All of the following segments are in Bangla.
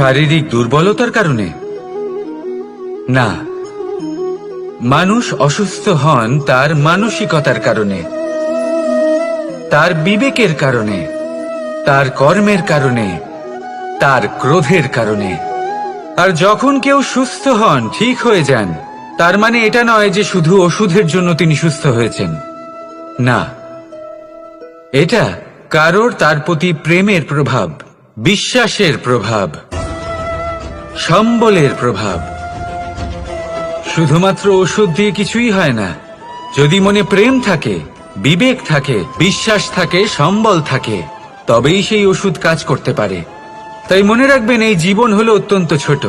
শারীরিক দুর্বলতার কারণে? না, মানুষ অসুস্থ হন তার মানসিকতার কারণে, তার বিবেকের কারণে, তার কর্মের কারণে, তার ক্রোধের কারণে। আর যখন কেউ সুস্থ হন, ঠিক হয়ে যান, তার মানে এটা নয় যে শুধু ওষুধের জন্য তিনি সুস্থ হয়েছেন। না, এটা কারোর তার প্রতি প্রেমের প্রভাব, বিশ্বাসের প্রভাব, সম্বলের প্রভাব। শুধুমাত্র ওষুধ দিয়ে কিছুই হয় না। যদি মনে প্রেম থাকে, বিবেক থাকে, বিশ্বাস থাকে, সম্বল থাকে, তবেই সেই ওষুধ কাজ করতে পারে। তাই মনে রাখবেন, এই জীবন হলো অত্যন্ত ছোট।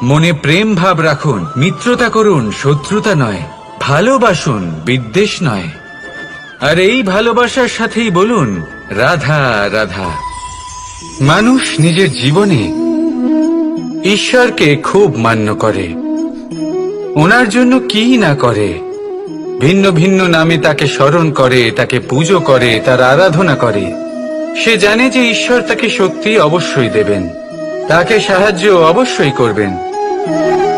মনে প্রেম ভাব রাখুন, মিত্রতা করুন, শত্রুতা নয়, ভালোবাসুন, বিদ্বেষ নয়। আর এই ভালোবাসার সাথেই বলুন রাধা রাধা। মানুষ নিজের জীবনে ঈশ্বরকে খুব মান্য করে, ওনার জন্য কি না করে। ভিন্ন ভিন্ন নামে তাকে স্মরণ করে, তাকে পুজো করে, তার আরাধনা করে। সে জানে যে ঈশ্বর তাকে শক্তি অবশ্যই দেবেন, তাকে সাহায্য অবশ্যই করবেন।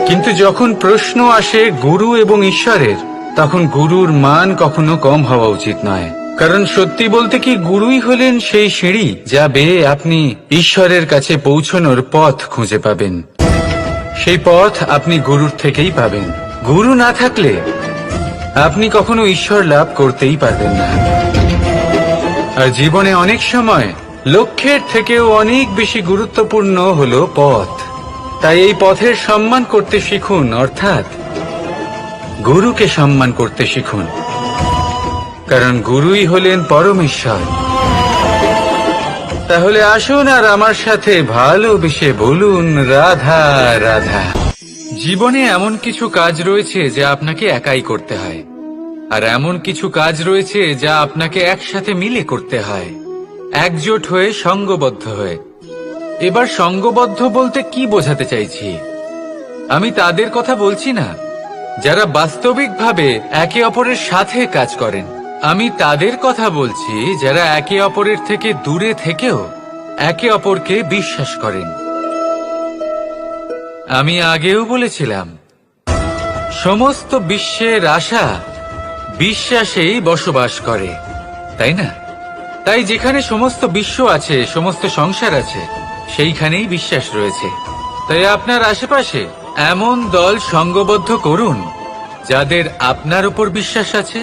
কিন্তু যখন প্রশ্ন আসে গুরু এবং ঈশ্বরের, তখন গুরুর মান কখনো কম হওয়া উচিত নয়। কারণ সত্যি বলতে কি, গুরুই হলেন সেই সিঁড়ি যা বেয়ে আপনি ঈশ্বরের কাছে পৌঁছানোর পথ খুঁজে পাবেন। সেই পথ আপনি গুরুর থেকেই পাবেন। গুরু না থাকলে আপনি কখনো ঈশ্বর লাভ করতেই পারবেন না। আর জীবনে অনেক সময় লক্ষ্যের থেকেও অনেক বেশি গুরুত্বপূর্ণ হলো পথ। তাই এই পথের সম্মান করতে শিখুন, অর্থাৎ গুরুকে সম্মান করতে শিখুন। কারণ গুরুই হলেন পরমেশ্বর। তাহলে আসুন আর আমার সাথে ভালোবেসে বলুন রাধা রাধা। জীবনে এমন কিছু কাজ রয়েছে যা আপনাকে একাই করতে হয়, আর এমন কিছু কাজ রয়েছে যা আপনাকে একসাথে মিলে করতে হয়, একজোট হয়ে, সঙ্গবদ্ধ হয়ে। এবার সঙ্গবদ্ধ বলতে কি বোঝাতে চাইছি? আমি তাদের কথা বলছি না যারা বাস্তবিকভাবে একে অপরের সাথে কাজ করেন। আমি তাদের কথা বলছি যারা একে অপরের থেকে দূরে থেকেও একে অপরকে বিশ্বাস করেন। আমি আগেও বলেছিলাম, সমস্ত বিশ্বের আশা বিশ্বাসেই বসবাস করে, তাই না? তাই যেখানে সমস্ত বিশ্ব আছে, সমস্ত সংসার আছে, সেইখানেই বিশ্বাস রয়েছে। তাই আপনার আশেপাশে এমন দল সঙ্গবদ্ধ করুন যাদের আপনার উপর বিশ্বাস আছে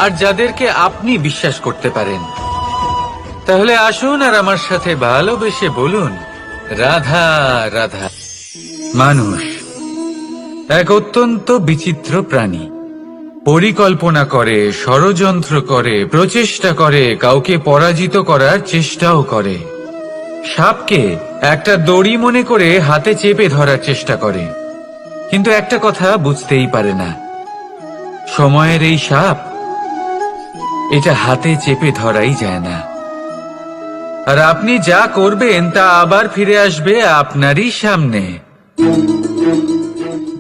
আর যাদেরকে আপনি বিশ্বাস করতে পারেন। তাহলে আসুন আর আমার সাথে ভালোবেসে বলুন রাধা রাধা। মানুষ এক অত্যন্ত বিচিত্র প্রাণী। পরিকল্পনা করে, ষড়যন্ত্র করে, প্রচেষ্টা করে, কাউকে পরাজিত করার চেষ্টাও করে। সাপকে একটা দড়ি মনে করে হাতে চেপে ধরার চেষ্টা করে, কিন্তু একটা কথা বুঝতেই পারে না, সময়ের এই সাপ, এটা হাতে চেপে ধরাই যায় না। আর আপনি যা করবেন তা আবার ফিরে আসবে আপনারই সামনে।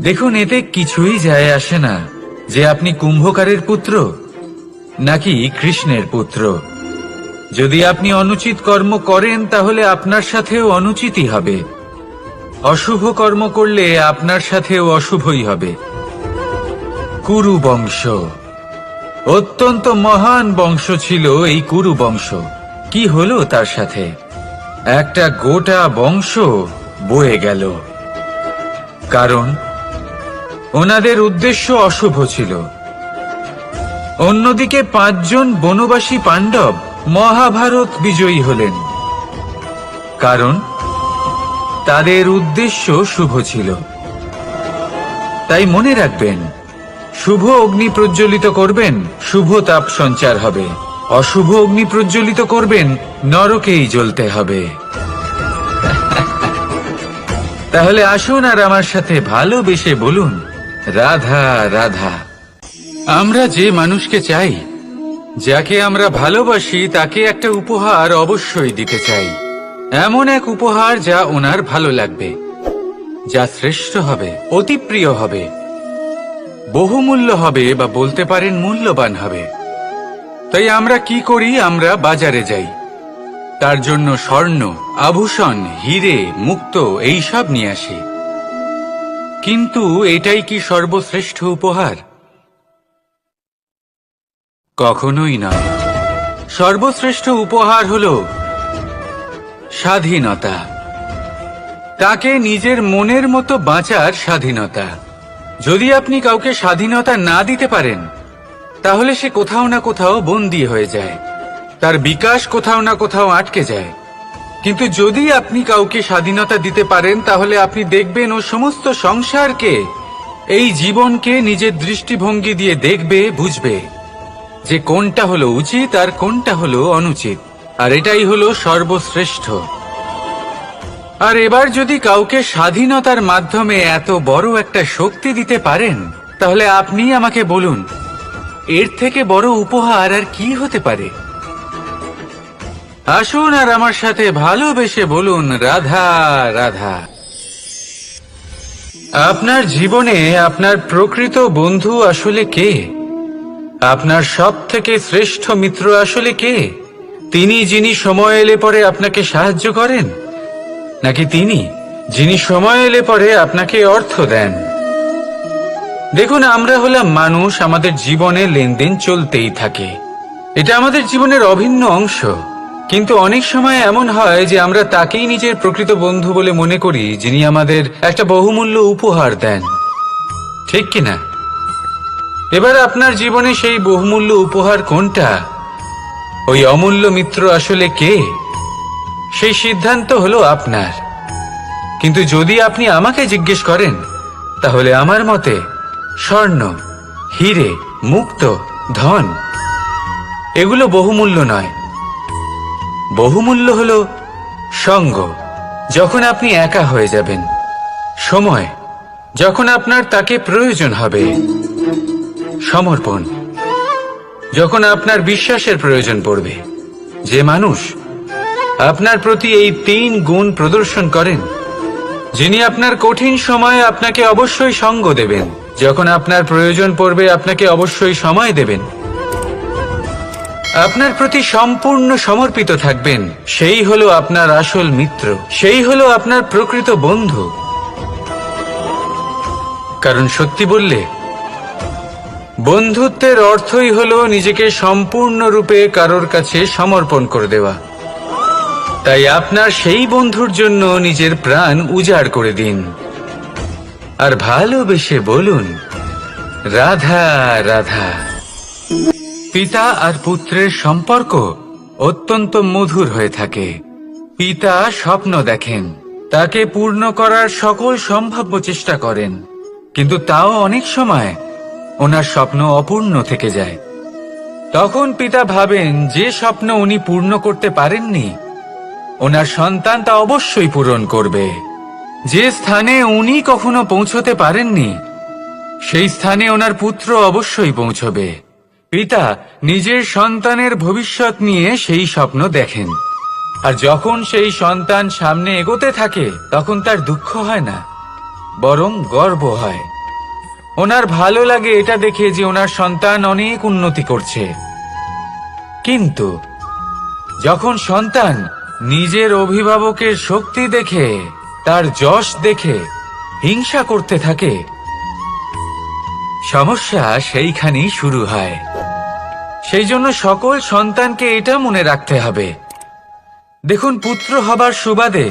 দেখুন, এতে কিছুই যায় আসে না যে আপনি কুম্ভকারের পুত্র নাকি কৃষ্ণের পুত্র। যদি আপনি অনুচিত কর্ম করেন তাহলে আপনার সাথেও অনুচিতই হবে। অশুভ কর্ম করলে আপনার সাথেও অশুভই হবে। কুরু বংশ অত্যন্ত মহান বংশ ছিল। এই কুরু বংশ কি হলো তার সাথে? একটা গোটা বংশ বয়ে গেল। কারণ ওনাদের উদ্দেশ্য অশুভ ছিল। অন্যদিকে 5 জন বনবাসী পাণ্ডব মহাভারত বিজয়ী হলেন, কারণ তাদের উদ্দেশ্য শুভ ছিল। তাই মনে রাখবেন, শুভ অগ্নি প্রজ্বলিত করবেন, শুভ তাপ সঞ্চার হবে। অশুভ অগ্নি প্রজ্বলিত করবেন, নরকেই জ্বলতে হবে। তাহলে আসুন আর আমার সাথে ভালোবেসে বলুন রাধা রাধা। আমরা যে মানুষকে চাই, যাকে আমরা ভালোবাসি, তাকে একটা উপহার অবশ্যই দিতে চাই। এমন এক উপহার যা ওনার ভালো লাগবে, যা শ্রেষ্ঠ হবে, অতি প্রিয় হবে, বহুমূল্য হবে, বা বলতে পারেন মূল্যবান হবে। তাই আমরা কি করি? আমরা বাজারে যাই, তার জন্য স্বর্ণ, আভূষণ, হিরে, মুক্ত এইসব নিয়ে আসে। কিন্তু এটাই কি সর্বশ্রেষ্ঠ উপহার? কখনোই নয়। সর্বশ্রেষ্ঠ উপহার হলো স্বাধীনতা, তাকে নিজের মনের মতো বাঁচার স্বাধীনতা। যদি আপনি কাউকে স্বাধীনতা না দিতে পারেন, তাহলে সে কোথাও না কোথাও বন্দী হয়ে যায়, তার বিকাশ কোথাও না কোথাও আটকে যায়। কিন্তু যদি আপনি কাউকে স্বাধীনতা দিতে পারেন, তাহলে আপনি দেখবেন ও সমস্ত সংসারকে, এই জীবনকে নিজের দৃষ্টিভঙ্গি দিয়ে দেখবে, বুঝবে যে কোনটা হলো উচিত আর কোনটা হলো অনুচিত। আর এটাই হলো সর্বশ্রেষ্ঠ। আর এবার যদি কাউকে স্বাধীনতার মাধ্যমে এত বড় একটা শক্তি দিতে পারেন, তাহলে আপনি আমাকে বলুন, এর থেকে বড় উপহার আর কি হতে পারে? আসুন আর আমার সাথে ভালোবেসে বলুন, রাধা রাধা। আপনার জীবনে আপনার প্রকৃত বন্ধু আসলে কে? আপনার সব থেকে শ্রেষ্ঠ মিত্র আসলে কে? তিনি যিনি সময় এলে পরে আপনাকে সাহায্য করেন, নাকি তিনি যিনি সময় এলে পরে আপনাকে অর্থ দেন? দেখুন, আমরা হলাম মানুষ, আমাদের জীবনে লেনদেন চলতেই থাকে, এটা আমাদের জীবনের অভিন্ন অংশ। কিন্তু অনেক সময় এমন হয় যে আমরা তাকেই নিজের প্রকৃত বন্ধু বলে মনে করি, যিনি আমাদের একটা বহুমূল্য উপহার দেন, ঠিক কিনা? এবার আপনার জীবনে সেই বহুমূল্য উপহার কোনটা, ওই অমূল্য মিত্র আসলে কে, সেই সিদ্ধান্ত হলো আপনার। কিন্তু যদি আপনি আমাকে জিজ্ঞেস করেন, তাহলে আমার মতে স্বর্ণ, হিরে, মুক্ত, ধন এগুলো বহুমূল্য নয়। বহুমূল্য হলো সঙ্গ, যখন আপনি একা হয়ে যাবেন, সময়, যখন আপনার তাকে প্রয়োজন হবে, সমর্পণ, যখন আপনার বিশ্বাসের প্রয়োজন পড়বে। যে মানুষ আপনার প্রতি এই 3 গুণ প্রদর্শন করেন, যিনি আপনার কঠিন সময়ে আপনাকে অবশ্যই সঙ্গ দেবেন, যখন আপনার প্রয়োজন পড়বে আপনাকে অবশ্যই সময় দেবেন, আপনার প্রতি সম্পূর্ণ সমর্পিত থাকবেন, সেই হলো আপনার আসল মিত্র, সেই হলো আপনার প্রকৃত বন্ধু। কারণ সত্যি বললে, বন্ধুত্বের অর্থই হলো নিজেকে সম্পূর্ণরূপে কারোর কাছে সমর্পণ করে দেওয়া। তাই আপনার সেই বন্ধুর জন্য নিজের প্রাণ উজাড় করে দিন, আর ভালোবেসে বলুন, রাধা রাধা। পিতা আর পুত্রের সম্পর্ক অত্যন্ত মধুর হয়ে থাকে। পিতা স্বপ্ন দেখেন, তাকে পূর্ণ করার সকল সম্ভাব্য চেষ্টা করেন, কিন্তু তাও অনেক সময় ওনার স্বপ্ন অপূর্ণ থেকে যায়। তখন পিতা ভাবেন, যে স্বপ্ন উনি পূর্ণ করতে পারেননি, ওনার সন্তান তা অবশ্যই পূরণ করবে। যে স্থানে উনি কখনো পৌঁছতে পারেননি, সেই স্থানে ওনার পুত্র অবশ্যই পৌঁছবে। পিতা নিজের সন্তানের ভবিষ্যৎ নিয়ে সেই স্বপ্ন দেখেন, আর যখন সেই সন্তান সামনে এগোতে থাকে, তখন তার দুঃখ হয় না, বরং গর্ব হয়। ওনার ভালো লাগে এটা দেখে যে ওনার সন্তান অনেক উন্নতি করছে। কিন্তু যখন সন্তান নিজের অভিভাবকের শক্তি দেখে, তার যশ দেখে হিংসা করতে থাকে, সমস্যা সেইখানেই শুরু হয়। সেই জন্য সকল সন্তানকে এটা মনে রাখতে হবে, দেখুন, পুত্র হবার সুবাদে,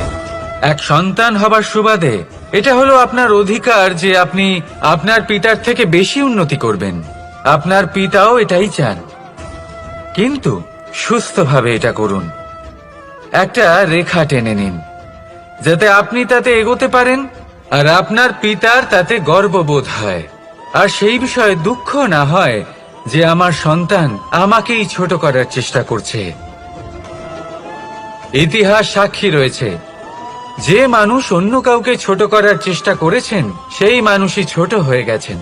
এক সন্তান হবার সুবাদে এটা হলো আপনার অধিকার যে আপনি আপনার পিতার থেকে বেশি উন্নতি করবেন। আপনার পিতাও এটাই চান, কিন্তু সুস্থভাবে এটা করুন। একটা রেখা টেনে নিন, যাতে আপনি তাতে এগোতে পারেন, আর আপনার পিতার তাতে গর্ববোধ হয়, আর সেই বিষয়ে দুঃখ না হয় যে আমার সন্তান আমাকেই ছোট করার চেষ্টা করছে। ইতিহাস সাক্ষী রয়েছে, যে মানুষ অন্য কাউকে ছোট করার চেষ্টা করেছেন, সেই মানুষই ছোট হয়ে গেছেন।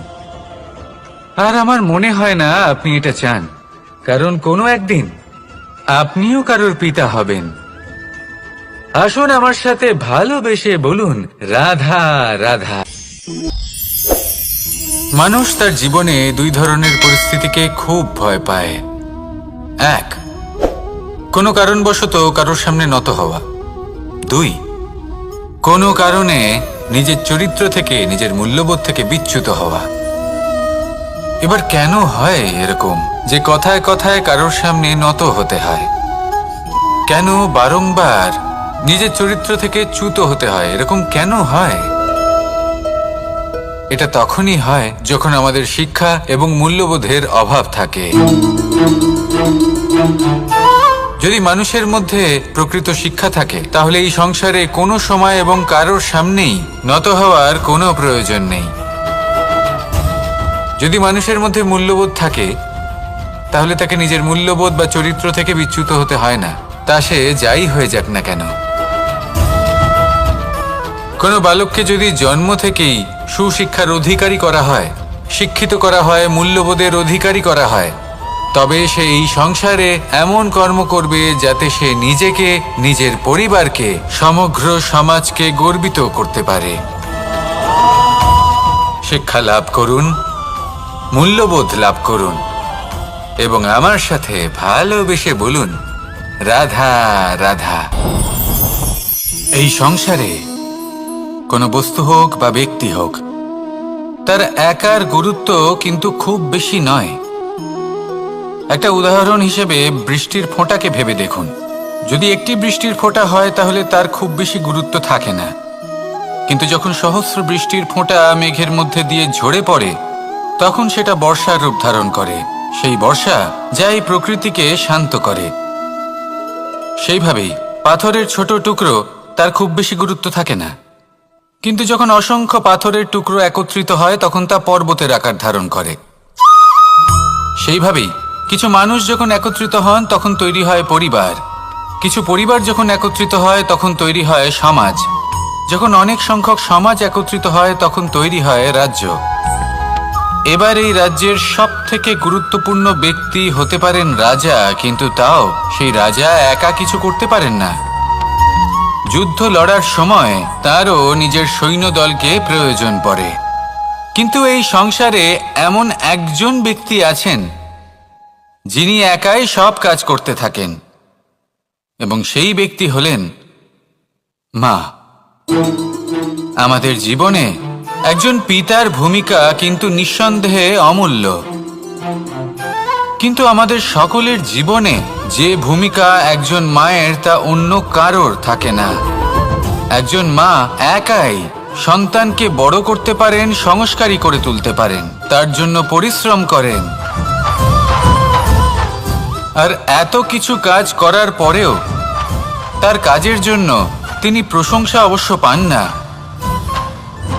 আর আমার মনে হয় না আপনি এটা চান, কারণ কোনো একদিন আপনিও কারোর পিতা হবেন। আসুন আমার সাথে ভালোবেসে বলুন, রাধা রাধা। মানুষ তার জীবনে 2 ধরনের পরিস্থিতিকে খুব ভয় পায়। 1, কোনো কারণবশত কারোর সামনে নত হওয়া। 2, কোনো কারণে নিজের চরিত্র থেকে, নিজের মূল্যবোধ থেকে বিচ্যুত হওয়া। এবার কেন হয় এরকম যে কথায় কথায় কারোর সামনে নত হতে হয়? কেন বারংবার নিজের চরিত্র থেকে চ্যুত হতে হয়? এরকম কেন হয়? এটা তখনই হয় যখন আমাদের শিক্ষা এবং মূল্যবোধের অভাব থাকে। যদি মানুষের মধ্যে প্রকৃত শিক্ষা থাকে তাহলে এই সংসারে কোনো সময় এবং কারোর সামনেই নত হওয়ার কোনো প্রয়োজন নেই। যদি মানুষের মধ্যে মূল্যবোধ থাকে তাহলে তাকে নিজের মূল্যবোধ বা চরিত্র থেকে বিচ্যুত হতে হয় না, তা সে যাই হয়ে যাক না কেন। কোনো বালককে যদি জন্ম থেকেই সুশিক্ষার অধিকারী করা হয়, শিক্ষিত করা হয়, মূল্যবোধের অধিকারী করা হয়, তবে সে এই সংসারে এমন কর্ম করবে যাতে সে নিজেকে, নিজের পরিবারকে, সমগ্র সমাজকে গর্বিত করতে পারে। শিক্ষা লাভ করুন, মূল্যবোধ লাভ করুন এবং আমার সাথে ভালোবেসে বলুন, রাধা রাধা। এই সংসারে কোনো বস্তু হোক বা ব্যক্তি হোক, তার একার গুরুত্ব কিন্তু খুব বেশি নয়। একটা উদাহরণ হিসেবে বৃষ্টির ফোঁটাকে ভেবে দেখুন। যদি একটি বৃষ্টির ফোঁটা হয় তাহলে তার খুব বেশি গুরুত্ব থাকে না, কিন্তু যখন সহস্র বৃষ্টির ফোঁটা মেঘের মধ্যে দিয়ে ঝরে পড়ে তখন সেটা বর্ষার রূপ ধারণ করে। সেই বর্ষা যা এই প্রকৃতিকে শান্ত করে। সেইভাবেই পাথরের ছোট টুকরো, তার খুব বেশি গুরুত্ব থাকে না, কিন্তু যখন অসংখ্য পাথরের টুকরো একত্রিত হয় তখন তা পর্বতের আকার ধারণ করে। সেইভাবেই কিছু মানুষ যখন একত্রিত হন তখন তৈরি হয় পরিবার, কিছু পরিবার যখন একত্রিত হয় তখন তৈরি হয় সমাজ, যখন অনেক সংখ্যক সমাজ একত্রিত হয় তখন তৈরি হয় রাজ্য। এবার এই রাজ্যের সব থেকে গুরুত্বপূর্ণ ব্যক্তি হতে পারেন রাজা, কিন্তু তাও সেই রাজা একা কিছু করতে পারেন না। যুদ্ধ লড়ার সময় তারও নিজের সৈন্যদলকে প্রয়োজন পড়ে। কিন্তু এই সংসারে এমন একজন ব্যক্তি আছেন যিনি একাই সব কাজ করতে থাকেন, এবং সেই ব্যক্তি হলেন মা। আমাদের জীবনে একজন পিতার ভূমিকা কিন্তু নিঃসন্দেহে অমূল্য, কিন্তু আমাদের সকলের জীবনে যে ভূমিকা একজন মায়ের তা অন্য কারোর থাকে না। একজন মা একাই সন্তানকে বড় করতে পারেন, সংস্কারী করে তুলতে পারেন, তার জন্য পরিশ্রম করেন। আর এত কিছু কাজ করার পরেও তার কাজের জন্য তিনি প্রশংসা অবশ্য পান না।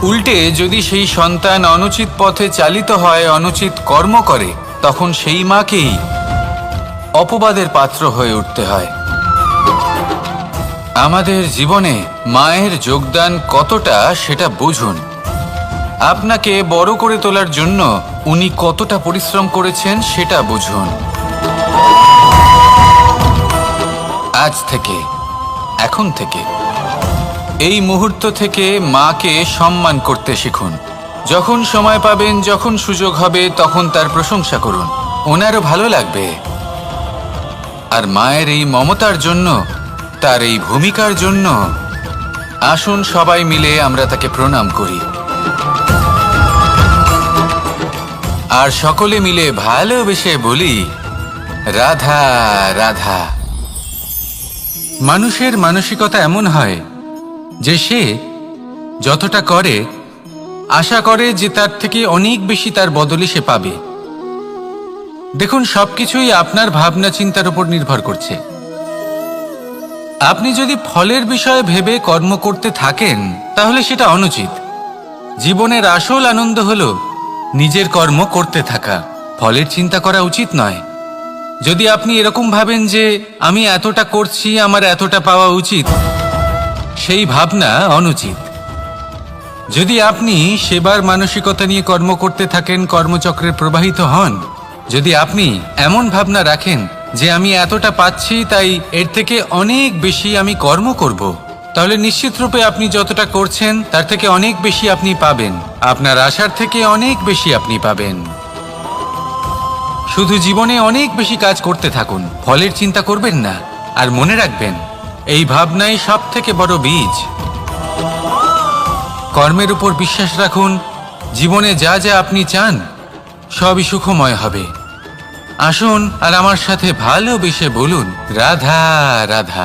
উল্টে যদি সেই সন্তান অনুচিত পথে চালিত হয়, অনুচিত কর্ম করে, তখন সেই মাকেই অপবাদের পাত্র হয়ে উঠতে হয়। আমাদের জীবনে মায়ের যোগদান কতটা সেটা বুঝুন। আপনাকে বড় করে তোলার জন্য উনি কতটা পরিশ্রম করেছেন সেটা বুঝুন। আজ থেকে, এখন থেকে, এই মুহূর্ত থেকে মাকে সম্মান করতে শিখুন। যখন সময় পাবেন, যখন সুযোগ হবে, তখন তার প্রশংসা করুন, ওনারও ভালো লাগবে। আর মায়ের এই মমতার জন্য, তার এই ভূমিকার জন্য আসুন সবাই মিলে আমরা তাকে প্রণাম করি, আর সকলে মিলে ভালোবেসে বলি, রাধা রাধা। মানুষের মানসিকতা এমন হয় যে সে যতটা করে আশা করে যে তার থেকে অনেক বেশি তার বদলে সে পাবে। দেখুন, সবকিছুই আপনার ভাবনা চিন্তার উপর নির্ভর করছে। আপনি যদি ফলের বিষয়ে ভেবে কর্ম করতে থাকেন তাহলে সেটা অনুচিত। জীবনের আসল আনন্দ হলো নিজের কর্ম করতে থাকা, ফলের চিন্তা করা উচিত নয়। যদি আপনি এরকম ভাবেন যে আমি এতটা করছি, আমার এতটা পাওয়া উচিত, সেই ভাবনা অনুচিত। যদি আপনি সেবার মানসিকতা নিয়ে কর্ম করতে থাকেন, কর্মচক্রে প্রবাহিত হন, যদি আপনি এমন ভাবনা রাখেন যে আমি এতটা পাচ্ছি তাই এর থেকে অনেক বেশি আমি কর্ম করব, তাহলে নিশ্চিতরূপে আপনি যতটা করছেন তার থেকে অনেক বেশি আপনি পাবেন, আপনার আশার থেকে অনেক বেশি আপনি পাবেন। শুধু জীবনে অনেক বেশি কাজ করতে থাকুন, ফলের চিন্তা করবেন না। আর মনে রাখবেন, এই ভাবনাই সব থেকে বড় বীজ। কর্মের উপর বিশ্বাস রাখুন, জীবনে যা যা আপনি চান সবই সুখময় হবে। আসুন আর আমার সাথে ভালোবেসে বলুন, রাধা রাধা।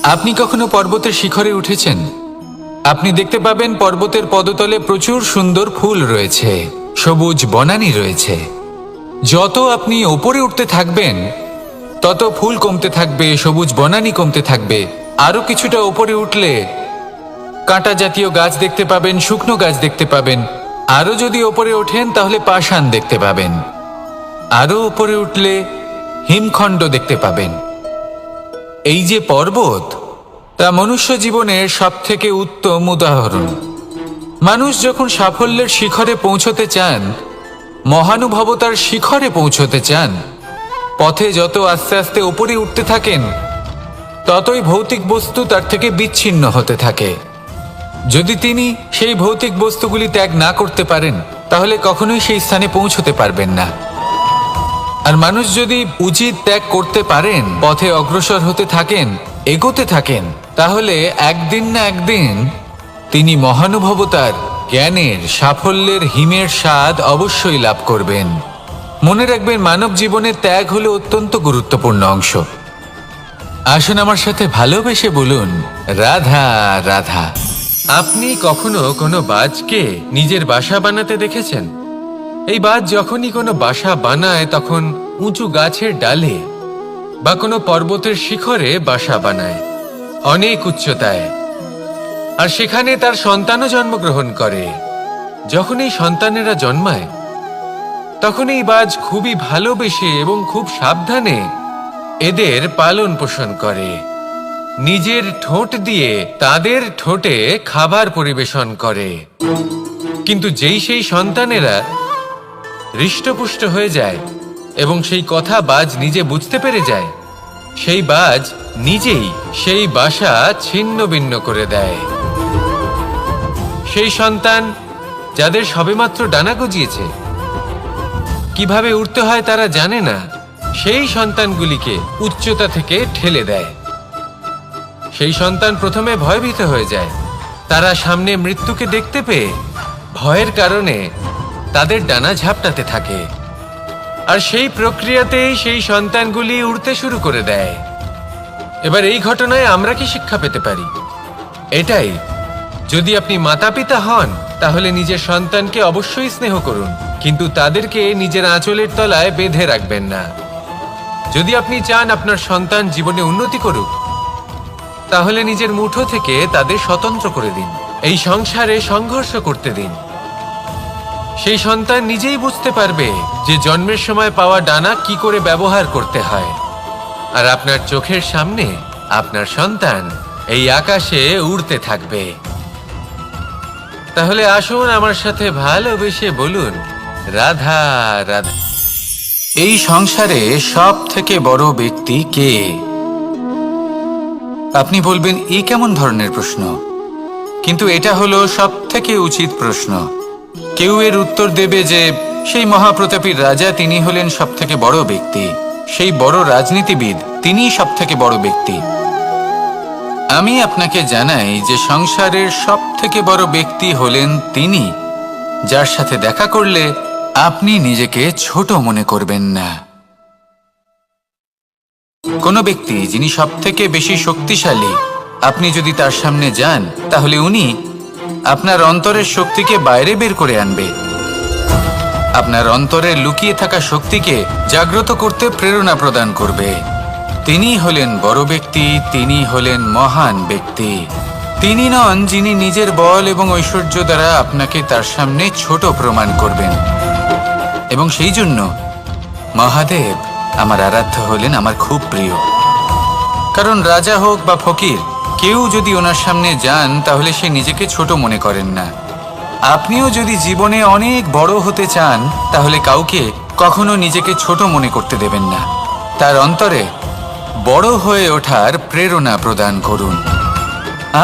আপনি কখনো পর্বতের শিখরে উঠেছেন? আপনি দেখতে পাবেন পর্বতের পদতলে প্রচুর সুন্দর ফুল রয়েছে, সবুজ বনানী রয়েছে। যত আপনি ওপরে উঠতে থাকবেন তত ফুল কমতে থাকবে, সবুজ বনানী কমতে থাকবে। আরো কিছুটা ওপরে উঠলে কাঁটা জাতীয় গাছ দেখতে পাবেন, শুকনো গাছ দেখতে পাবেন। আরো যদি ওপরে ওঠেন তাহলে পাষাণ দেখতে পাবেন। আরো উপরে উঠলে হিমখণ্ড দেখতে পাবেন। এই যে পর্বত, তা মনুষ্য জীবনের সবথেকে উত্তম উদাহরণ। মানুষ যখন সাফল্যের শিখরে পৌঁছতে চান, মহানুভবতার শিখরে পৌঁছতে চান, পথে যত আস্তে আস্তে উপরে উঠতে থাকেন ততই ভৌতিক বস্তু তার থেকে বিচ্ছিন্ন হতে থাকে। যদি তিনি সেই ভৌতিক বস্তুগুলি ত্যাগ না করতে পারেন তাহলে কখনোই সেই স্থানে পৌঁছতে পারবেন না। আর মানুষ যদি উচিত ত্যাগ করতে পারেন, পথে অগ্রসর হতে থাকেন, এগোতে থাকেন, তাহলে একদিন না একদিন তিনি মহানুভবতার, জ্ঞানের, সাফল্যের হিমের স্বাদ অবশ্যই লাভ করবেন। মনে রাখবেন, মানব জীবনে ত্যাগ হলো অত্যন্ত গুরুত্বপূর্ণ অংশ। আসুন আমার সাথে ভালোবেসে বলুন, রাধা রাধা। আপনি কখনো কোনো বাজকে নিজের বাসা বানাতে দেখেছেন? এই বাজ যখনই কোনো বাসা বানায় তখন উঁচু গাছের ডালে বা কোনো পর্বতের শিখরে বাসা বানায়, অনেক উচ্চতায়। আর সেখানে তার সন্তানও জন্মগ্রহণ করে। যখন এই সন্তানেরা জন্মায় তখন এই বাজ খুবই ভালোবেসে এবং খুব সাবধানে এদের পালন পোষণ করে। নিজের ঠোঁট দিয়ে তাদের ঠোঁটে খাবার পরিবেশন করে। কিন্তু যেই সেই সন্তানেরা হৃষ্টপুষ্ট হয়ে যায় এবং সেই কথা বাজ নিজে বুঝতে পেরে যায়, সেই বাজ নিজেই সেই বাসা ছিন্ন ভিন্ন করে দেয়। সেই সন্তান যাদের সবেমাত্র ডানা গজিয়েছে, কিভাবে উঠতে হয় তারা জানে না, সেই সন্তানগুলিকে উচ্চতা থেকে ঠেলে দেয়। সেই সন্তান প্রথমে ভয়ভীত হয়ে যায়। তারা সামনে মৃত্যুকে দেখতে পেয়ে ভয়ের কারণে তাদের ডানা ঝাপটাতে থাকে। আর সেই প্রক্রিয়াতেই সেই সন্তানগুলি উড়তে শুরু করে দেয়। এবার এই ঘটনায় আমরা কি শিক্ষা পেতে পারি? এটাই, যদি আপনি মাতা পিতা হন তাহলে নিজের সন্তানকে অবশ্যই স্নেহ করুন, কিন্তু তাদেরকে নিজের আঁচলের তলায় বেঁধে রাখবেন না। যদি আপনি চান আপনার সন্তান জীবনে উন্নতি করুক, তাহলে নিজের মুঠো থেকে তাদের স্বতন্ত্র করে দিন। এই সংসারে সংঘর্ষ করতে দিন। সেই সন্তান নিজেই বুঝতে পারবে যে জন্মের সময় পাওয়া ডানা কি করে ব্যবহার করতে হয়। আর আপনার চোখের সামনে আপনার সন্তান এই আকাশে উড়তে থাকবে। তাহলে আসুন আমার সাথে ভালোবেসে বলুন, রাধা রাধা। এই সংসারে সব থেকে বড় ব্যক্তি কে? আপনি বলবেন, এই কেমন ধরনের প্রশ্ন? কিন্তু এটা হলো সব থেকে উচিত প্রশ্ন। কেউ এর উত্তর দেবে যে সেই মহাপ্রতাপী রাজা, তিনি হলেন সব থেকে বড় ব্যক্তি, সেই বড় রাজনীতিবিদ, তিনিই সব থেকে বড় ব্যক্তি। আমি আপনাকে জানাই যে সংসারের সব থেকে বড় ব্যক্তি হলেন তিনি, যার সাথে দেখা করলে আপনি নিজেকে ছোট মনে করবেন না। কোনো ব্যক্তি যিনি সব থেকে বেশি শক্তিশালী, আপনি যদি তার সামনে যান তাহলে উনি আপনার অন্তরের শক্তিকে বাইরে বের করে আনবে, আপনার অন্তরে লুকিয়ে থাকা শক্তিকে জাগ্রত করতে প্রেরণা প্রদান করবে। তিনি হলেন বড় ব্যক্তি, তিনি হলেন মহান ব্যক্তি। তিনি নন যিনি নিজের বল এবং ঐশ্বর্য দ্বারা আপনাকে তার সামনে ছোট প্রমাণ করবেন। এবং সেই জন্য মহাদেব আমার আরাধ্য হলেন আমার খুব প্রিয়। কারণ রাজা হোক বা ফকির, কেউ যদি ওনার সামনে যান তাহলে সে নিজেকে ছোট মনে করেন না। আপনিও যদি জীবনে অনেক বড় হতে চান তাহলে কাউকে কখনো নিজেকে ছোট মনে করতে দেবেন না। তার অন্তরে বড় হয়ে ওঠার প্রেরণা প্রদান করুন।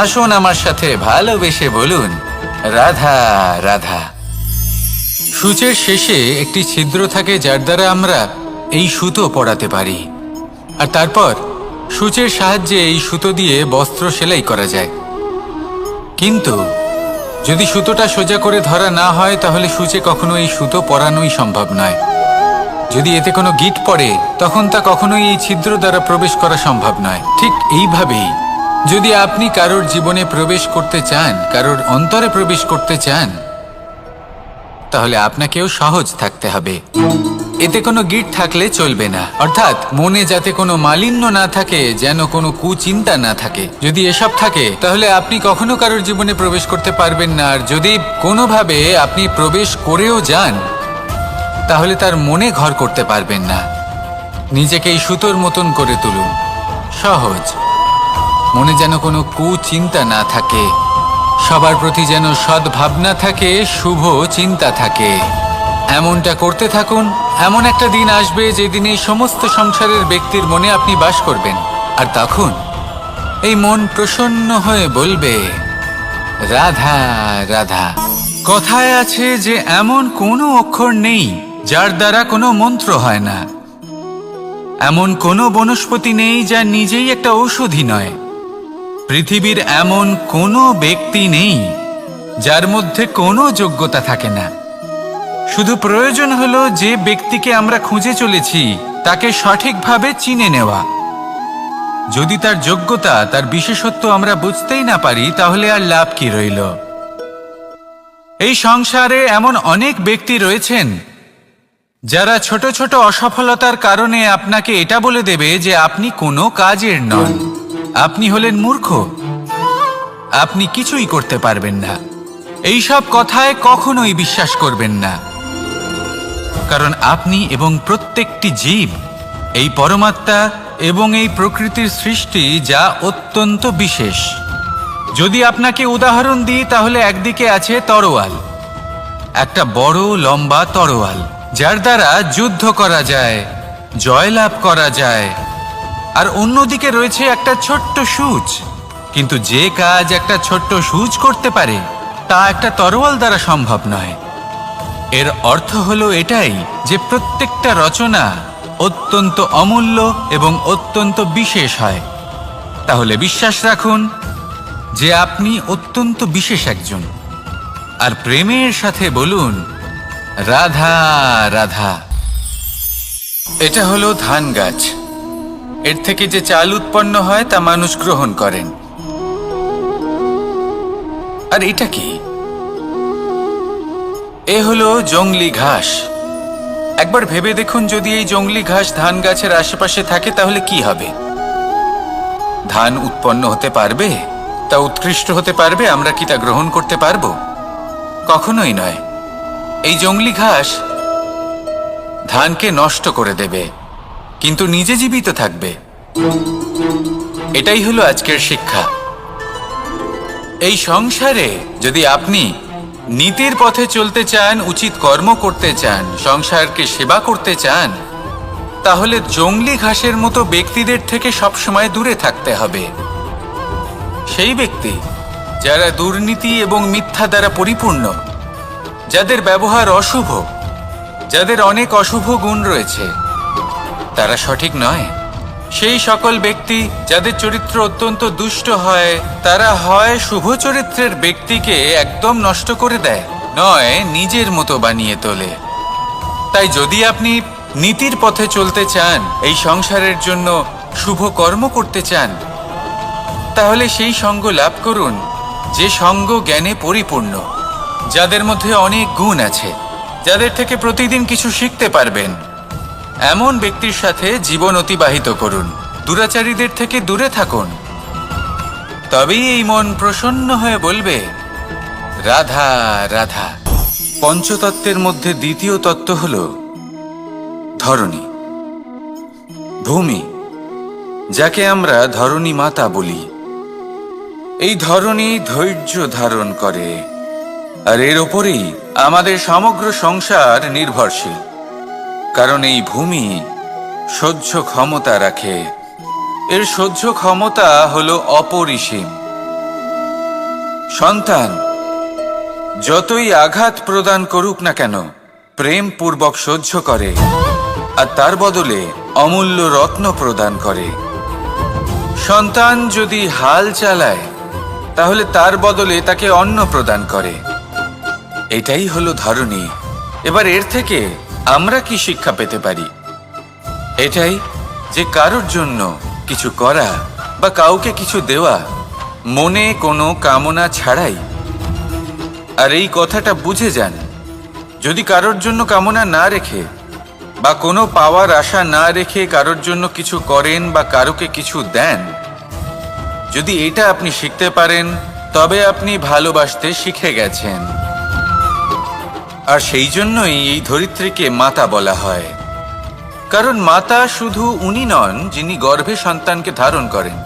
আসুন আমার সাথে ভালোবেসে বলুন, রাধা রাধা। সূচের শেষে একটি ছিদ্র থাকে যার দ্বারা আমরা এই সুতো পড়াতে পারি। আর তারপর সূচের সাহায্যে এই সুতো দিয়ে বস্ত্র সেলাই করা যায়। কিন্তু যদি সুতোটা সোজা করে ধরা না হয় তাহলে সূচে কখনো এই সুতো পরানোই সম্ভব নয়। যদি এতে কোনো গিঁট পড়ে তখন তা কখনোই এই ছিদ্র দ্বারা প্রবেশ করা সম্ভব নয়। ঠিক এইভাবেই যদি আপনি কারোর জীবনে প্রবেশ করতে চান, কারোর অন্তরে প্রবেশ করতে চান, তাহলে আপনাকেও সহজ থাকতে হবে। এতে কোনো গিঁট থাকলে চলবে না, অর্থাৎ মনে যাতে কোনো মালিন্য না থাকে, যেন কোনো কুচিন্তা না থাকে। যদি এসব থাকে তাহলে আপনি কখনো কারোর জীবনে প্রবেশ করতে পারবেন না। আর যদি কোনোভাবে আপনি প্রবেশ করেও যান তাহলে তার মনে ঘর করতে পারবেন না। নিজেকে এই সুতোর মতন করে তুলুন, সহজ। মনে যেন কোনো কুচিন্তা না থাকে, সবার প্রতি যেন সদ্ভাবনা থাকে, শুভ চিন্তা থাকে। এমনটা করতে থাকুন। এমন একটা দিন আসবে যেদিন এই সমস্ত সংসারের ব্যক্তির মনে আপনি বাস করবেন। আর তখন এই মন প্রসন্ন হয়ে বলবে, রাধা রাধা। কথায় আছে যে এমন কোনো অক্ষর নেই যার দ্বারা কোনো মন্ত্র হয় না। এমন কোনো বনস্পতি নেই যা নিজেই একটা ঔষধি নয়। পৃথিবীর এমন কোনো ব্যক্তি নেই যার মধ্যে কোনো যোগ্যতা থাকে না। শুধু প্রয়োজন হলো যে ব্যক্তিকে আমরা খুঁজে চলেছি তাকে সঠিকভাবে চিনে নেওয়া। যদি তার যোগ্যতা, তার বিশেষত্ব আমরা বুঝতেই না পারি তাহলে আর লাভ কি রইল? এই সংসারে এমন অনেক ব্যক্তি রয়েছেন যারা ছোট ছোট অসফলতার কারণে আপনাকে এটা বলে দেবে যে আপনি কোনো কাজের নন, আপনি হলেন মূর্খ, আপনি কিছুই করতে পারবেন না। এইসব কথায় কখনোই বিশ্বাস করবেন না, কারণ আপনি এবং প্রত্যেকটি জীব এই পরমাত্মা এবং এই প্রকৃতির সৃষ্টি, যা অত্যন্ত বিশেষ। যদি আপনাকে উদাহরণ দিই তাহলে একদিকে আছে তরোয়াল, একটা বড় লম্বা তরোয়াল, যার দ্বারা যুদ্ধ করা যায়, জয়লাভ করা যায়। আর অন্যদিকে রয়েছে একটা ছোট্ট সূচ। কিন্তু যে কাজ একটা ছোট্ট সূচ করতে পারে তা একটা তরোয়াল দ্বারা সম্ভব নয়। এর অর্থ হলো এটাই যে প্রত্যেকটা রচনা অত্যন্ত অমূল্য এবং অত্যন্ত বিশেষ হয়। তাহলে বিশ্বাস রাখুন যে আপনি অত্যন্ত বিশেষ একজন, আর প্রেমের সাথে বলুন, রাধা রাধা। এটা হলো ধান গাছ। এর থেকে যে চাল উৎপন্ন হয় তা মানুষ গ্রহণ করেন। আর এটা কি? এ হলো জংলি ঘাস। একবার ভেবে দেখুন, যদি এই জংলি ঘাস ধান গাছের আশেপাশে থাকে তাহলে কি হবে? ধান উৎপন্ন হতে পারবে? তা উৎকৃষ্ট হতে পারবে? আমরা কি তা গ্রহণ করতে পারবো? কখনোই নয়। এই জংলি ঘাস ধানকে নষ্ট করে দেবে, কিন্তু নিজে জীবিত থাকবে। এটাই হলো আজকের শিক্ষা। এই সংসারে যদি আপনি নীতির পথে চলতে চান, উচিত কর্ম করতে চান, সংসারকে সেবা করতে চান, তাহলে জংলি ঘাসের মতো ব্যক্তিদের থেকে সবসময় দূরে থাকতে হবে। সেই ব্যক্তি যারা দুর্নীতি এবং মিথ্যা দ্বারা পরিপূর্ণ, যাদের ব্যবহার অশুভ, যাদের অনেক অশুভ গুণ রয়েছে, তারা সঠিক নয়। সেই সকল ব্যক্তি যাদের চরিত্র অত্যন্ত দুষ্ট হয়, তারা হয় শুভ চরিত্রের ব্যক্তিকে একদম নষ্ট করে দেয়, নয় নিজের মতো বানিয়ে তোলে। তাই যদি আপনি নীতির পথে চলতে চান, এই সংসারের জন্য শুভ কর্ম করতে চান, তাহলে সেই সঙ্গ লাভ করুন যে সঙ্গ জ্ঞানে পরিপূর্ণ, যাদের মধ্যে অনেক গুণ আছে, যাদের থেকে প্রতিদিন কিছু শিখতে পারবেন। এমন ব্যক্তির সাথে জীবন অতিবাহিত করুন। দুরাচারীদের থেকে দূরে থাকুন। তবেই এই মন প্রসন্ন হয়ে বলবে, রাধা রাধা। পঞ্চতত্ত্বের মধ্যে দ্বিতীয় তত্ত্ব হল ধরণী, ভূমি, যাকে আমরা ধরণী মাতা বলি। এই ধরণী ধৈর্য ধারণ করে, আর এর ওপরেই আমাদের সমগ্র সংসার নির্ভরশীল। কারণ এই ভূমি সহ্য ক্ষমতা রাখে। এর সহ্য ক্ষমতা হলো অপরিসীম। সন্তান যতই আঘাত প্রদান করুক না কেন, প্রেম পূর্বক সহ্য করে, আর তার বদলে অমূল্য রত্ন প্রদান করে। সন্তান যদি হাল চালায় তাহলে তার বদলে তাকে অন্ন প্রদান করে। এটাই হলো ধরনী। এবার এর থেকে আমরা কি শিক্ষা পেতে পারি? এটাই যে কারোর জন্য কিছু করা বা কাউকে কিছু দেওয়া মনে কোনো কামনা ছাড়াই। আর এই কথাটা বুঝে যান, যদি কারোর জন্য কামনা না রেখে বা কোনো পাওয়ার আশা না রেখে কারোর জন্য কিছু করেন বা কারোকে কিছু দেন, যদি এটা আপনি শিখতে পারেন তবে আপনি ভালোবাসতে শিখে গেছেন। আর সেই জন্যই এই ধরিত্রীকে মাতা বলা হয়। কারণ মাতা শুধু উনি নন যিনি গর্ভে সন্তানকে ধারণ করেন,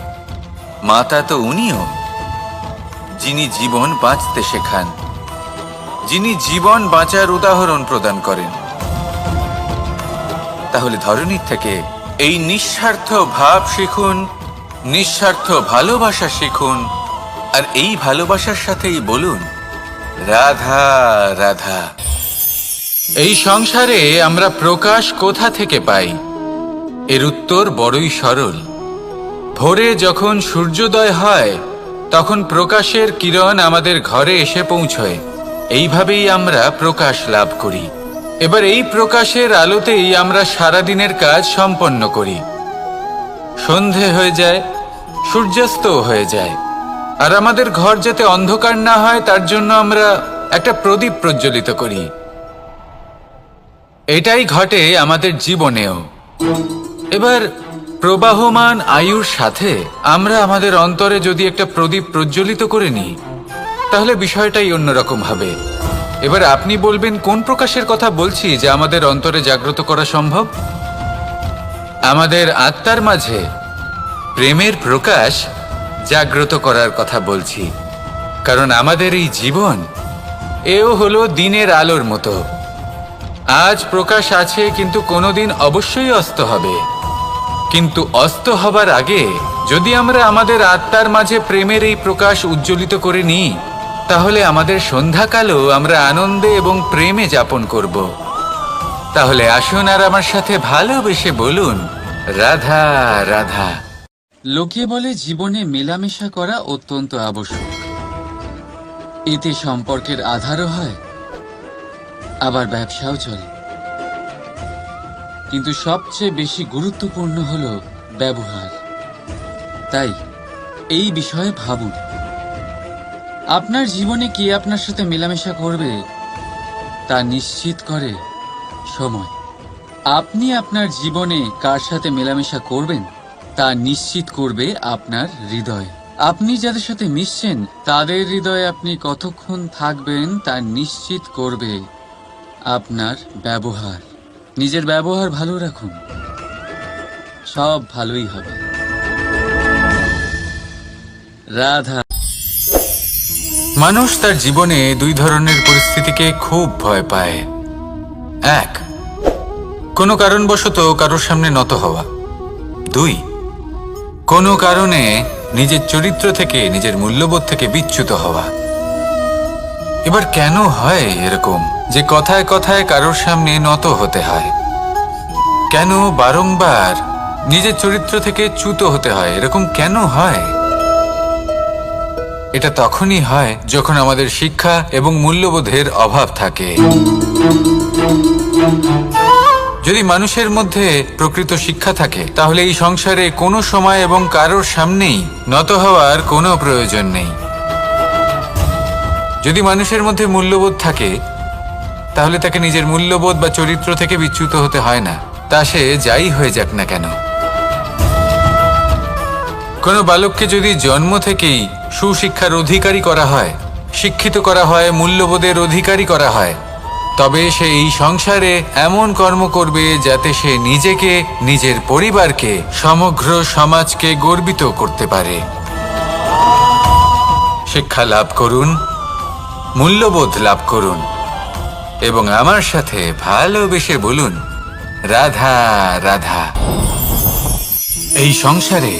মাতা তো উনিও যিনি জীবন বাঁচতে শেখান, যিনি জীবন বাঁচার উদাহরণ প্রদান করেন। তাহলে ধরনীর থেকে এই নিঃস্বার্থ ভাব শিখুন, নিঃস্বার্থ ভালোবাসা শিখুন, আর এই ভালোবাসার সাথেই বলুন রাধা রাধা। এই সংসারে আমরা প্রকাশ কোথা থেকে পাই? এর উত্তর বড়ই সরল। ভোরে যখন সূর্যোদয় হয় তখন প্রকাশের কিরণ আমাদের ঘরে এসে পৌঁছয়। এইভাবেই আমরা প্রকাশ লাভ করি। এবার এই প্রকাশের আলোতেই আমরা সারাদিনের কাজ সম্পন্ন করি। সন্ধে হয়ে যায়, সূর্যাস্ত হয়ে যায়, আর আমাদের ঘর যাতে অন্ধকার না হয় তার জন্য আমরা একটা প্রদীপ প্রজ্বলিত করি। এটাই ঘটে আমাদের জীবনেও। এবার প্রবাহমান আয়ুর সাথে আমরা আমাদের অন্তরে যদি একটা প্রদীপ প্রজ্বলিত করে নিই তাহলে বিষয়টাই অন্যরকম হবে। এবার আপনি বলবেন কোন প্রকাশের কথা বলছি যা আমাদের অন্তরে জাগ্রত করা সম্ভব? আমাদের আত্মার মাঝে প্রেমের প্রকাশ জাগ্রত করার কথা বলছি। কারণ আমাদের এই জীবন এও হলো দিনের আলোর মতো। আজ প্রকাশ আছে কিন্তু কোনোদিন অবশ্যই অস্ত হবে। কিন্তু অস্ত হবার আগে যদি আমরা আমাদের আত্মার মাঝে প্রেমের এই প্রকাশ উজ্জ্বলিত করে নিই তাহলে আমাদের সন্ধ্যাকালও আমরা আনন্দে এবং প্রেমে যাপন করব। তাহলে আসুন আর আমার সাথে ভালোবেসে বলুন রাধা রাধা। লোকে বলে জীবনে মেলামেশা করা অত্যন্ত আবশ্যক। এতে সম্পর্কের আধারও হয়, আবার ব্যবসাও চলে। কিন্তু সবচেয়ে বেশি গুরুত্বপূর্ণ হলো ব্যবহার। তাই এই বিষয়ে ভাবুন, আপনার জীবনে কে আপনার সাথে মেলামেশা করবে তা নিশ্চিত করে সময়। আপনি আপনার জীবনে কার সাথে মেলামেশা করবেন তা নিশ্চিত করবে আপনার হৃদয়। আপনি যাদের সাথে মিশছেন তাদের হৃদয়ে আপনি কতক্ষণ থাকবেন তা নিশ্চিত করবে আপনার ব্যবহার। নিজের ব্যবহার ভালো রাখুন, সব ভালোই হবে। রাধা। মানুষ তার জীবনে দুই ধরনের পরিস্থিতিকে খুব ভয় পায়। এক, কোনো কারণবশত কারোর সামনে নত হওয়া। দুই, কোনো কারণে নিজের চরিত্র থেকে, নিজের মূল্যবোধ থেকে বিচ্যুত হওয়া। এবার কেন হয় এরকম যে কথায় কথায় কারোর সামনে নত হতে হয়? কেন বারংবার নিজের চরিত্র থেকে চ্যুত হতে হয়? এরকম কেন হয়? এটা তখনই হয় যখন আমাদের শিক্ষা এবং মূল্যবোধের অভাব থাকে। যদি মানুষের মধ্যে প্রকৃত শিক্ষা থাকে তাহলে এই সংসারে কোনো সময় এবং কারোর সামনেই নত হওয়ার কোনো প্রয়োজন নেই। যদি মানুষের মধ্যে মূল্যবোধ থাকে তাহলে তাকে নিজের মূল্যবোধ বা চরিত্র থেকে বিচ্যুত হতে হয় না, তা সে যাই হয়ে যাক না কেন। কোনো বালককে যদি জন্ম থেকেই সুশিক্ষার অধিকারী করা হয়, শিক্ষিত করা হয়, মূল্যবোধের অধিকারী করা হয়, তবে সে এই সংসারে এমন কর্ম করবে যাতে সে নিজেকে, নিজের পরিবারকে, সমগ্র সমাজকে গর্বিত করতে পারে। শিক্ষা লাভ করুন, মূল্যবোধ লাভ করুন এবং আমার সাথে ভালোবেসে বলুন রাধা রাধা। এই সংসারে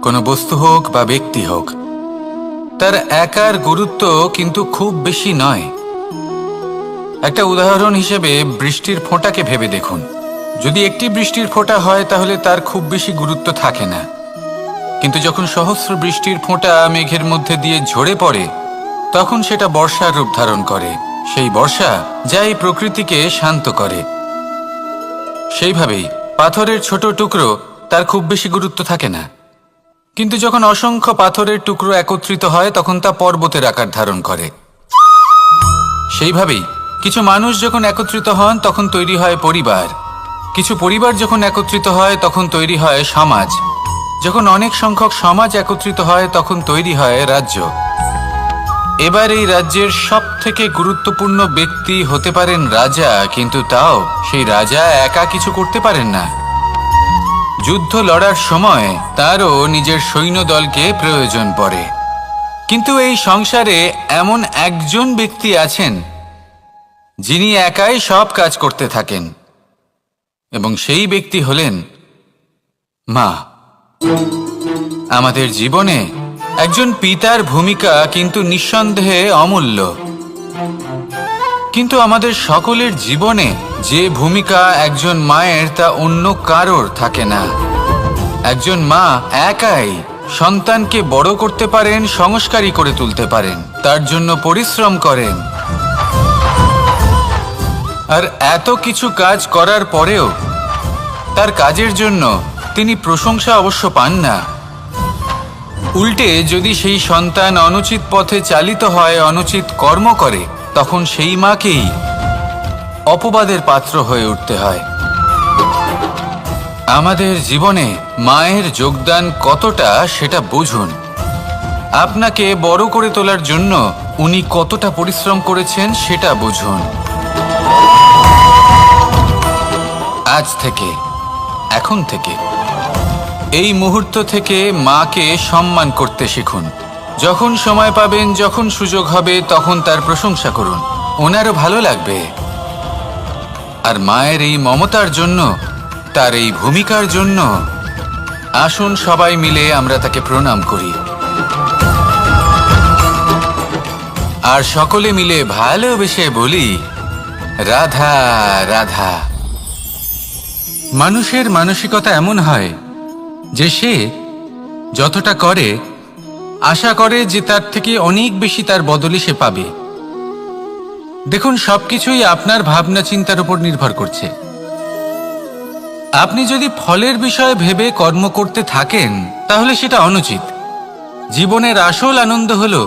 কোনো বস্তু হোক বা ব্যক্তি হোক, তার একার গুরুত্ব কিন্তু খুব বেশি নয়। একটা উদাহরণ হিসেবে বৃষ্টির ফোঁটাকে ভেবে দেখুন। যদি একটি বৃষ্টির ফোঁটা হয় তাহলে তার খুব বেশি গুরুত্ব থাকে না, কিন্তু যখন সহস্র বৃষ্টির ফোঁটা মেঘের মধ্যে দিয়ে ঝরে পড়ে তখন সেটা বর্ষার রূপ ধারণ করে। সেই বর্ষা যা এই প্রকৃতিকে শান্ত করে। সেইভাবেই পাথরের ছোট টুকরো তার খুব বেশি গুরুত্ব থাকে না, কিন্তু যখন অসংখ্য পাথরের টুকরো একত্রিত হয় তখন তা পর্বতের আকার ধারণ করে। সেইভাবেই কিছু মানুষ যখন একত্রিত হন তখন তৈরি হয় পরিবার, কিছু পরিবার যখন একত্রিত হয় তখন তৈরি হয় সমাজ, যখন অনেক সংখ্যক সমাজ একত্রিত হয় তখন তৈরি হয় রাজ্য। এবার এই রাজ্যের সবথেকে গুরুত্বপূর্ণ ব্যক্তি হতে পারেন রাজা, কিন্তু তাও সেই রাজা একা কিছু করতে পারেন না। যুদ্ধ লড়ার সময় তারও নিজের সৈন্যদলকে প্রয়োজন পড়ে। কিন্তু এই সংসারে এমন একজন ব্যক্তি আছেন যিনি একাই সব কাজ করতে থাকেন, এবং সেই ব্যক্তি হলেন মা। আমাদের জীবনে একজন পিতার ভূমিকা কিন্তু নিঃসন্দেহে অমূল্য, কিন্তু আমাদের সকলের জীবনে যে ভূমিকা একজন মায়ের তা অন্য কারোর থাকে না। একজন মা একাই সন্তানকে বড় করতে পারেন, সংস্কারী করে তুলতে পারেন, তার জন্য পরিশ্রম করেন। আর এত কিছু কাজ করার পরেও তার কাজের জন্য তিনি প্রশংসা অবশ্য পান না। উল্টে যদি সেই সন্তান অনুচিত পথে চালিত হয়, অনুচিত কর্ম করে, তখন সেই মাকেই অপবাদের পাত্র হয়ে উঠতে হয়। আমাদের জীবনে মায়ের যোগদান কতটা সেটা বুঝুন। আপনাকে বড় করে তোলার জন্য উনি কতটা পরিশ্রম করেছেন সেটা বুঝুন। আজ থেকে, এখন থেকে, এই মুহূর্ত থেকে মাকে সম্মান করতে শিখুন। যখন সময় পাবেন, যখন সুযোগ হবে, তখন তার প্রশংসা করুন, ওনারও ভালো লাগবে। আর মায়ের এই মমতার জন্য, তার এই ভূমিকার জন্য আসুন সবাই মিলে আমরা তাকে প্রণাম করি, আর সকলে মিলে ভালোবেসে বলি রাধা রাধা। মানুষের মানসিকতা এমন হয় যে সে যতটা করে আশা করে যে তার থেকে অনেক বেশি তার বদলে সে পাবে। দেখুন, সবকিছুই আপনার ভাবনা চিন্তার উপর নির্ভর করছে। আপনি যদি ফলের বিষয়ে ভেবে কর্ম করতে থাকেন তাহলে সেটা অনুচিত। জীবনের আসল আনন্দ হলো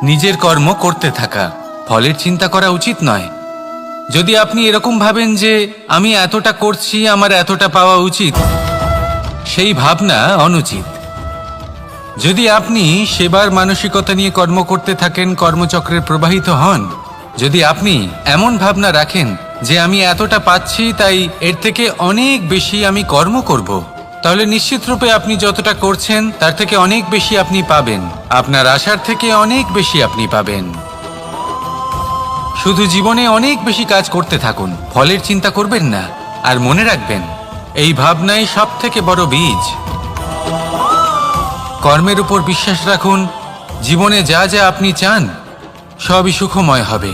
নিজের কর্ম করতে থাকা, ফলের চিন্তা করা উচিত নয়। যদি আপনি এরকম ভাবেন যে আমি এতটা করছি, আমার এতটা পাওয়া উচিত, সেই ভাবনা অনুচিত। যদি আপনি সেবার মানসিকতা নিয়ে কর্ম করতে থাকেন, কর্মচক্রের প্রবাহিত হন, যদি আপনি এমন ভাবনা রাখেন যে আমি এতটা পাচ্ছি তাই এর থেকে অনেক বেশি আমি কর্ম করব, তাহলে নিশ্চিত রূপে আপনি যতটা করছেন তার থেকে অনেক বেশি আপনি পাবেন, আপনার আশার থেকে অনেক বেশি আপনি পাবেন। শুধু জীবনে অনেক বেশি কাজ করতে থাকুন, ফলের চিন্তা করবেন না। আর মনে রাখবেন, এই ভাবনাই সব থেকে বড় বীজ। কর্মের উপর বিশ্বাস রাখুন, জীবনে যা যা আপনি চান সবই সুখময় হবে।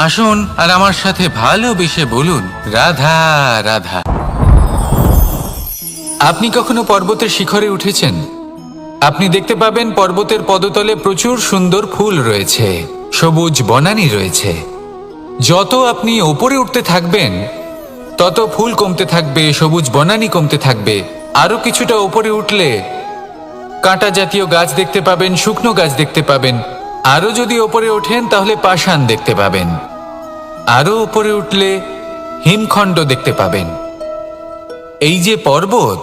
আসুন আর আমার সাথে ভালোবেসে বলুন রাধা রাধা। আপনি কখনো পর্বতের শিখরে উঠেছেন? আপনি দেখতে পাবেন পর্বতের পদতলে প্রচুর সুন্দর ফুল রয়েছে, সবুজ বনানী রয়েছে। যত আপনি ওপরে উঠতে থাকবেন তত ফুল কমতে থাকবে, সবুজ বনানী কমতে থাকবে। আরো কিছুটা ওপরে উঠলে কাঁটা জাতীয় গাছ দেখতে পাবেন, শুকনো গাছ দেখতে পাবেন। আরো যদি ওপরে ওঠেন তাহলে পাষাণ দেখতে পাবেন। আরো উপরে উঠলে হিমখণ্ড দেখতে পাবেন। এই যে পর্বত,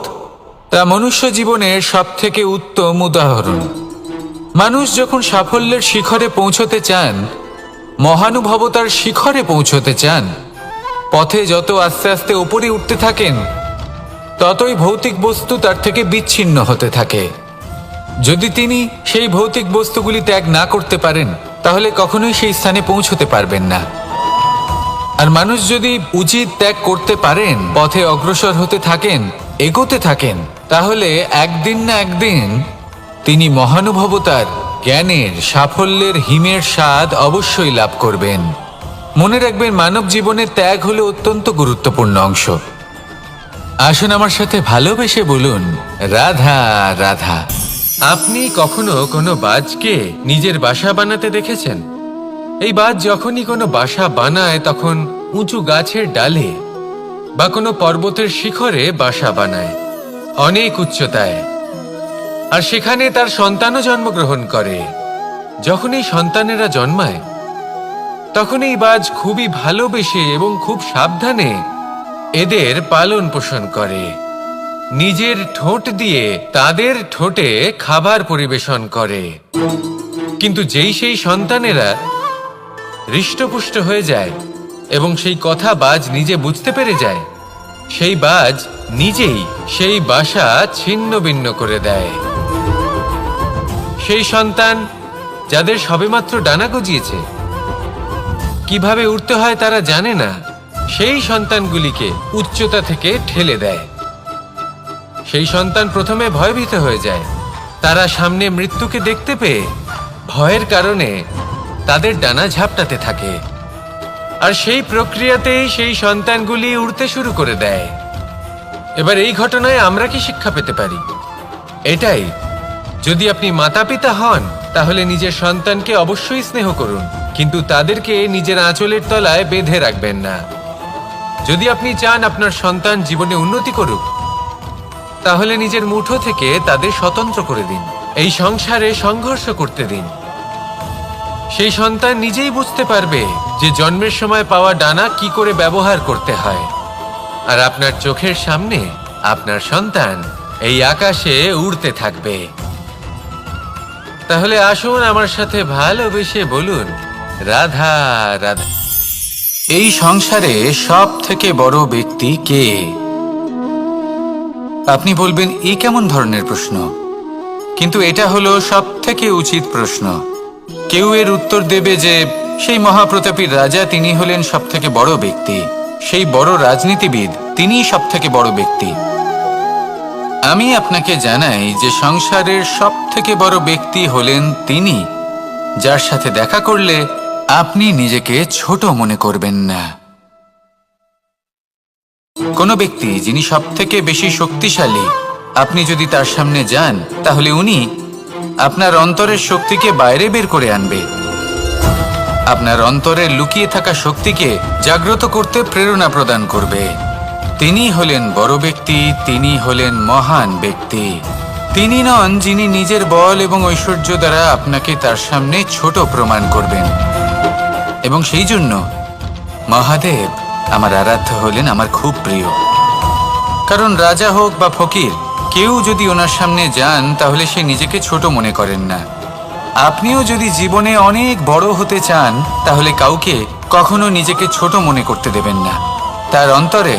তা মনুষ্য জীবনের সব থেকে উত্তম উদাহরণ। মানুষ যখন সাফল্যের শিখরে পৌঁছতে চান, মহানুভবতার শিখরে পৌঁছতে চান, পথে যত আস্তে আস্তে উপরে উঠতে থাকেন ততই ভৌতিক বস্তু তার থেকে বিচ্ছিন্ন হতে থাকে। যদি তিনি সেই ভৌতিক বস্তুগুলি ত্যাগ না করতে পারেন তাহলে কখনোই সেই স্থানে পৌঁছতে পারবেন না। আর মানুষ যদি উচিত ত্যাগ করতে পারেন, পথে অগ্রসর হতে থাকেন, এগোতে থাকেন, তাহলে একদিন না একদিন তিনি মহানুভবতার, জ্ঞানের, সাফল্যের হিমের স্বাদ অবশ্যই লাভ করবেন। মনে রাখবেন, মানব জীবনে ত্যাগ হলো অত্যন্ত গুরুত্বপূর্ণ অংশ। আসুন আমার সাথে ভালোবেসে বলুন, রাধা রাধা। আপনি কখনো কোনো বাজকে নিজের বাসা বানাতে দেখেছেন? এই বাজ যখনই কোনো বাসা বানায় তখন উঁচু গাছের ডালে বা কোনো পর্বতের শিখরে বাসা বানায়, অনেক উচ্চতায়। আর সেখানে তার সন্তানও জন্মগ্রহণ করে। যখন এই সন্তানেরা জন্মায় তখন এই বাজ খুবই ভালোবেসে এবং খুব সাবধানে এদের পালন পোষণ করে। নিজের ঠোঁট দিয়ে তাদের ঠোঁটে খাবার পরিবেশন করে। কিন্তু যেই সেই সন্তানেরা হৃষ্টপুষ্ট হয়ে যায় এবং সেই কথা বাজ নিজে বুঝতে পেরে যায়, সেই বাজ নিজেই সেই বাসা ছিন্ন ভিন্ন করে দেয়। সেই সন্তান যাদের সবেমাত্র ডানা গজিয়েছে, কিভাবে উড়তে হয় তারা জানে না, সেই সন্তানগুলিকে উচ্চতা থেকে ঠেলে দেয়। সেই সন্তান প্রথমে ভয়ভীত হয়ে যায়। তারা সামনে মৃত্যুকে দেখতে পেয়ে ভয়ের কারণে তাদের ডানা ঝাপটাতে থাকে। আর সেই প্রক্রিয়াতেই সেই সন্তানগুলি উড়তে শুরু করে দেয়। এবার এই ঘটনায় আমরা কি শিক্ষা পেতে পারি? এটাই, যদি আপনি মাতা পিতা হন তাহলে নিজের সন্তানকে অবশ্যই স্নেহ করুন, কিন্তু তাদেরকে নিজের আঁচলের তলায় বেঁধে রাখবেন না। যদি আপনি চান আপনার সন্তান জীবনে উন্নতি করুক, তাহলে নিজের মুঠো থেকে তাদের স্বতন্ত্র করে দিন। এই সংসারে সংঘর্ষ করতে দিন। সেই সন্তান নিজেই বুঝতে পারবে যে জন্মের সময় পাওয়া ডানা কি করে ব্যবহার করতে হয়। আর আপনার চোখের সামনে আপনার সন্তান এই আকাশে উড়তে থাকবে। তাহলে আসুন আমার সাথে ভালোবেসে বলুন, রাধা রাধা। এই সংসারে সব থেকে বড় ব্যক্তি কে? আপনি বলবেন, এই কেমন ধরনের প্রশ্ন? কিন্তু এটা হলো সব থেকে উচিত প্রশ্ন। কেউ এর উত্তর দেবে যে সেই মহাপ্রতাপী রাজা, তিনি হলেন সব থেকে বড় ব্যক্তি। সেই বড় রাজনীতিবিদ, তিনিই সব থেকে বড় ব্যক্তি। আমি আপনাকে জানাই যে সংসারের সব থেকে বড় ব্যক্তি হলেন তিনি, যার সাথে দেখা করলে আপনি নিজেকে ছোট মনে করবেন না। কোনো ব্যক্তি যিনি সব থেকে বেশি শক্তিশালী, আপনি যদি তার সামনে যান তাহলে উনি আপনার অন্তরের শক্তিকে বাইরে বের করে আনবে। আপনার অন্তরের লুকিয়ে থাকা শক্তিকে জাগ্রত করতে প্রেরণা প্রদান করবে। তিনি হলেন বড় ব্যক্তি, তিনি হলেন মহান ব্যক্তি। তিনি নন যিনি নিজের বল এবং ঐশ্বর্য দ্বারা আপনাকে তার সামনে ছোট প্রমাণ করবেন। এবং সেই জন্য মহাদেব আমার আরাধ্য হলেন আমার খুব প্রিয়। কারণ রাজা হোক বা ফকির, কেউ যদি ওনার সামনে যান তাহলে সে নিজেকে ছোট মনে করেন না। আপনিও যদি জীবনে অনেক বড় হতে চান তাহলে কাউকে কখনো নিজেকে ছোট মনে করতে দেবেন না। তার অন্তরে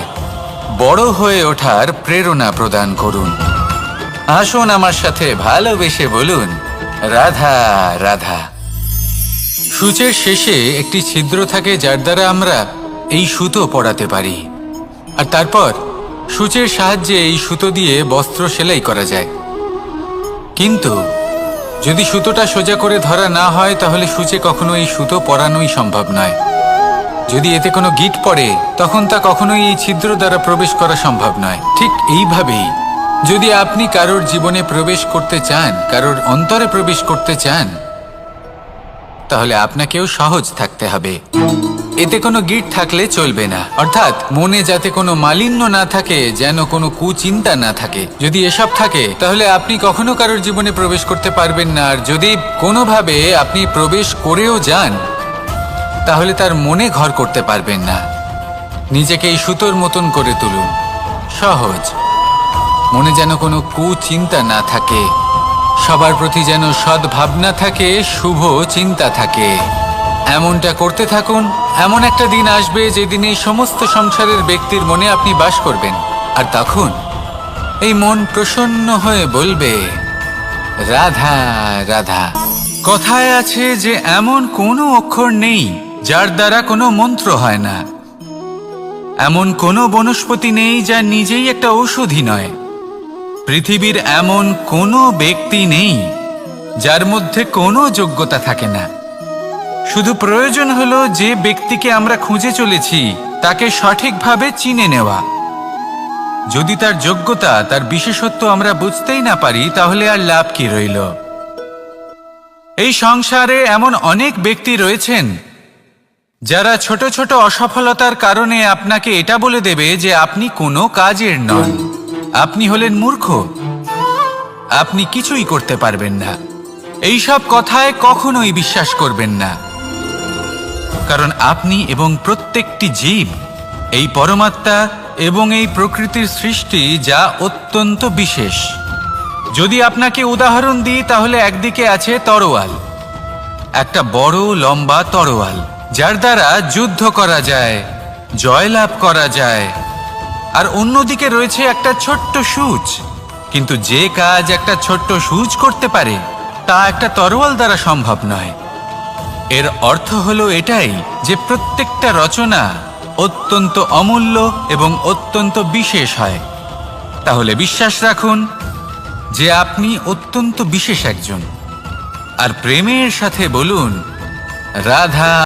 বড় হয়ে ওঠার প্রেরণা প্রদান করুন। আসুন আমার সাথে ভালোবেসে বলুন, রাধা রাধা। সূচের শেষে একটি ছিদ্র থাকে যার দ্বারা আমরা এই সুতো পরাতে পারি। আর তারপর সূচের সাহায্যে এই সুতো দিয়ে বস্ত্র সেলাই করা যায়। কিন্তু যদি সুতোটা সোজা করে ধরা না হয় তাহলে সূচে কখনো এই সুতো পরানোই সম্ভব নয়। যদি এতে কোনো গিঁট পড়ে তখন তা কখনোই এই ছিদ্র দ্বারা প্রবেশ করা সম্ভব নয়। ঠিক এইভাবেই যদি আপনি কারোর জীবনে প্রবেশ করতে চান, কারোর অন্তরে প্রবেশ করতে চান, তাহলে আপনাকেও সহজ থাকতে হবে। এতে কোনো গিঁট থাকলে চলবে না, অর্থাৎ মনে যাতে কোনো মালিন্য না থাকে, যেন কোনো কুচিন্তা না থাকে। যদি এসব থাকে তাহলে আপনি কখনো কারোর জীবনে প্রবেশ করতে পারবেন না। আর যদি কোনোভাবে আপনি প্রবেশ করেও যান তাহলে তার মনে ঘর করতে পারবেন না। নিজেকে এই সুতোর মতন করে তুলুন, সহজ। মনে যেন কোনো কুচিন্তা না থাকে, সবার প্রতি যেন সদ্ভাবনা থাকে, শুভ চিন্তা থাকে। এমনটা করতে থাকুন। এমন একটা দিন আসবে যেদিন এই সমস্ত সংসারের ব্যক্তির মনে আপনি বাস করবেন। আর তখন এই মন প্রসন্ন হয়ে বলবে, রাধা রাধা। কথায় আছে যে এমন কোনো অক্ষর নেই যার দ্বারা কোনো মন্ত্র হয় না। এমন কোনো বনস্পতি নেই যা নিজেই একটা ঔষধি নয়। পৃথিবীর এমন কোনো ব্যক্তি নেই যার মধ্যে কোনো যোগ্যতা থাকে না। শুধু প্রয়োজন হলো যে ব্যক্তিকে আমরা খুঁজে চলেছি তাকে সঠিকভাবে চিনে নেওয়া। যদি তার যোগ্যতা, তার বিশেষত্ব আমরা বুঝতেই না পারি, তাহলে আর লাভ কি রইল? এই সংসারে এমন অনেক ব্যক্তি রয়েছেন যারা ছোট ছোট অসফলতার কারণে আপনাকে এটা বলে দেবে যে আপনি কোনো কাজের নন, আপনি হলেন মূর্খ, আপনি কিছুই করতে পারবেন না। এইসব কথায় কখনোই বিশ্বাস করবেন না, কারণ আপনি এবং প্রত্যেকটি জীব এই পরমাত্মা এবং এই প্রকৃতির সৃষ্টি, যা অত্যন্ত বিশেষ। যদি আপনাকে উদাহরণ দিই, তাহলে একদিকে আছে তরোয়াল, একটা বড় লম্বা তরোয়াল, যার দ্বারা যুদ্ধ করা যায়, জয়লাভ করা যায়। আর অন্যদিকে রয়েছে একটা ছোট্ট সূচ, কিন্তু যে কাজ একটা ছোট্ট সূচ করতে পারে তা একটা তরোয়াল দ্বারা সম্ভব নয়। এর অর্থ হলো এটাই যে প্রত্যেকটা রচনা অত্যন্ত অমূল্য এবং অত্যন্ত বিশেষ হয়। তাহলে বিশ্বাস রাখুন যে আপনি অত্যন্ত বিশেষ একজন, আর প্রেমের সাথে বলুন রাধা।